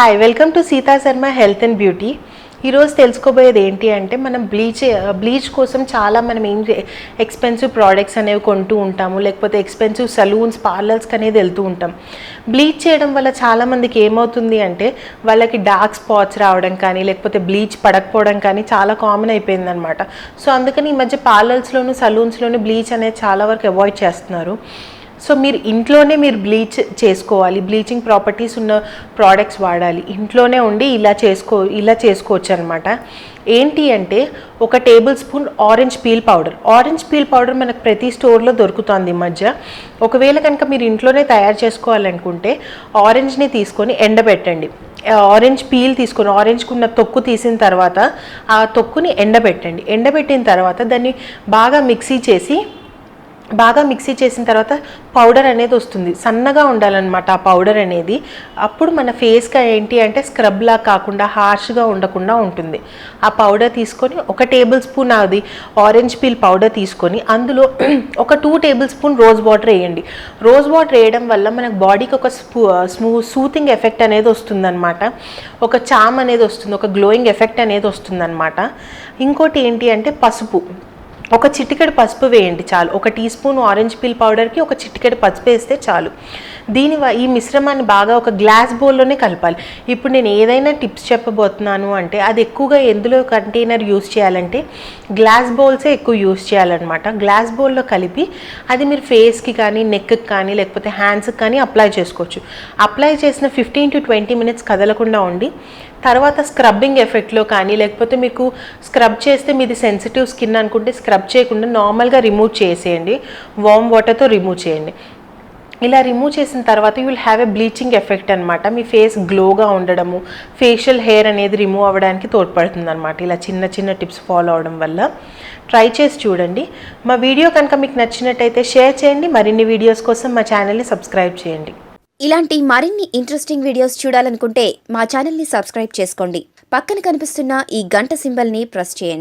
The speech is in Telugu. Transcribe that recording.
Hi welcome to Seetha Sharma health and beauty. ఈరోజు తెలుసుకోబోయేది ఏంటి అంటే మనం బ్లీచ్ కోసం చాలా మనం ఎక్స్పెన్సివ్ ప్రోడక్ట్స్ అనేవి కొంటూ ఉంటాము, లేకపోతే ఎక్స్పెన్సివ్ సలూన్స్ పార్లర్స్కి అనేది వెళ్తూ ఉంటాం. బ్లీచ్ చేయడం వల్ల చాలామందికి ఏమవుతుంది అంటే వాళ్ళకి డార్క్ స్పాట్స్ రావడం కానీ లేకపోతే బ్లీచ్ పడకపోవడం కానీ చాలా కామన్ అయిపోయిందనమాట. సో అందుకని ఈ మధ్య పార్లర్స్లోను సలూన్స్లోను బ్లీచ్ అనేది చాలా వరకు అవాయిడ్ చేస్తున్నారు. సో మీరు ఇంట్లోనే బ్లీచ్ చేసుకోవాలి, బ్లీచింగ్ ప్రాపర్టీస్ ఉన్న ప్రోడక్ట్స్ వాడాలి, ఇంట్లోనే ఉండి ఇలా చేసుకోవచ్చు అనమాట. ఏంటి అంటే 1 table spoon orange peel powder మనకు ప్రతి స్టోర్లో దొరుకుతుంది ఈ మధ్య. ఒకవేళ కనుక మీరు ఇంట్లోనే తయారు చేసుకోవాలనుకుంటే ఆరెంజ్ని తీసుకొని ఎండబెట్టండి. ఆరెంజ్ పీల్ తీసుకొని ఆరెంజ్కి ఉన్న తొక్కు తీసిన తర్వాత ఆ తొక్కుని ఎండబెట్టిన తర్వాత దాన్ని బాగా మిక్సీ చేసిన తర్వాత పౌడర్ అనేది వస్తుంది. సన్నగా ఉండాలన్నమాట ఆ పౌడర్ అనేది. అప్పుడు మన ఫేస్కి ఏంటి అంటే స్క్రబ్లా కాకుండా హార్ష్గా ఉండకుండా ఉంటుంది. ఆ పౌడర్ తీసుకొని 1 టేబుల్ స్పూన్ అది ఆరెంజ్ పీల్ పౌడర్ తీసుకొని అందులో ఒక 2 టేబుల్ స్పూన్ రోజ్ వాటర్ వేయండి. రోజ్ వాటర్ వేయడం వల్ల మనకు బాడీకి ఒక సూతింగ్ ఎఫెక్ట్ అనేది వస్తుందన్నమాట. ఒక చామ్ అనేది వస్తుంది, ఒక గ్లోయింగ్ ఎఫెక్ట్ అనేది వస్తుందన్నమాట. ఇంకోటి ఏంటి అంటే పసుపు, ఒక చిటికెడు పసుపు వేయండి చాలు. 1 టీ స్పూన్ ఆరెంజ్ పీల్ పౌడర్కి 1 చిటికెడు పసుపు వేస్తే చాలు. ఈ మిశ్రమాన్ని బాగా ఒక గ్లాస్ బౌల్లోనే కలపాలి. ఇప్పుడు నేను ఏదైనా టిప్స్ చెప్పబోతున్నాను అంటే అది ఎక్కువగా ఎందులో కంటైనర్ యూస్ చేయాలంటే గ్లాస్ బౌల్సే ఎక్కువ యూస్ చేయాలన్నమాట. గ్లాస్ బౌల్లో కలిపి అది మీరు ఫేస్కి కానీ నెక్కి కానీ లేకపోతే హ్యాండ్స్కి కానీ అప్లై చేసుకోవచ్చు. అప్లై చేసిన 15 to 20 మినిట్స్ కదలకుండా ఉండి తర్వాత స్క్రబ్బింగ్ ఎఫెక్ట్లో కానీ లేకపోతే మీకు స్క్రబ్ చేస్తే మీది సెన్సిటివ్ స్కిన్ అనుకుంటే స్క్రబ్ చేయకుండా నార్మల్గా రిమూవ్ చేసేయండి. వామ్ వాటర్తో రిమూవ్ చేయండి. ఇలా రిమూవ్ చేసిన తర్వాత you will have a bleaching effect అనమాట. మీ ఫేస్ గ్లోగా ఉండడము, ఫేషియల్ హెయిర్ అనేది రిమూవ్ అవ్వడానికి తోడ్పడుతుంది అనమాట. ఇలా చిన్న చిన్న టిప్స్ ఫాలో అవడం వల్ల ట్రై చేసి చూడండి. మా వీడియో కనుక మీకు నచ్చినట్టయితే షేర్ చేయండి. మరిన్ని వీడియోస్ కోసం మా ఛానల్ని సబ్స్క్రైబ్ చేయండి. ఇలాంటి మరిన్ని ఇంట్రెస్టింగ్ వీడియోస్ చూడాలనుకుంటే మా ఛానల్ని సబ్స్క్రైబ్ చేసుకోండి. పక్కన కనిపిస్తున్న ఈ గంట సింబల్ని ప్రెస్ చేయండి.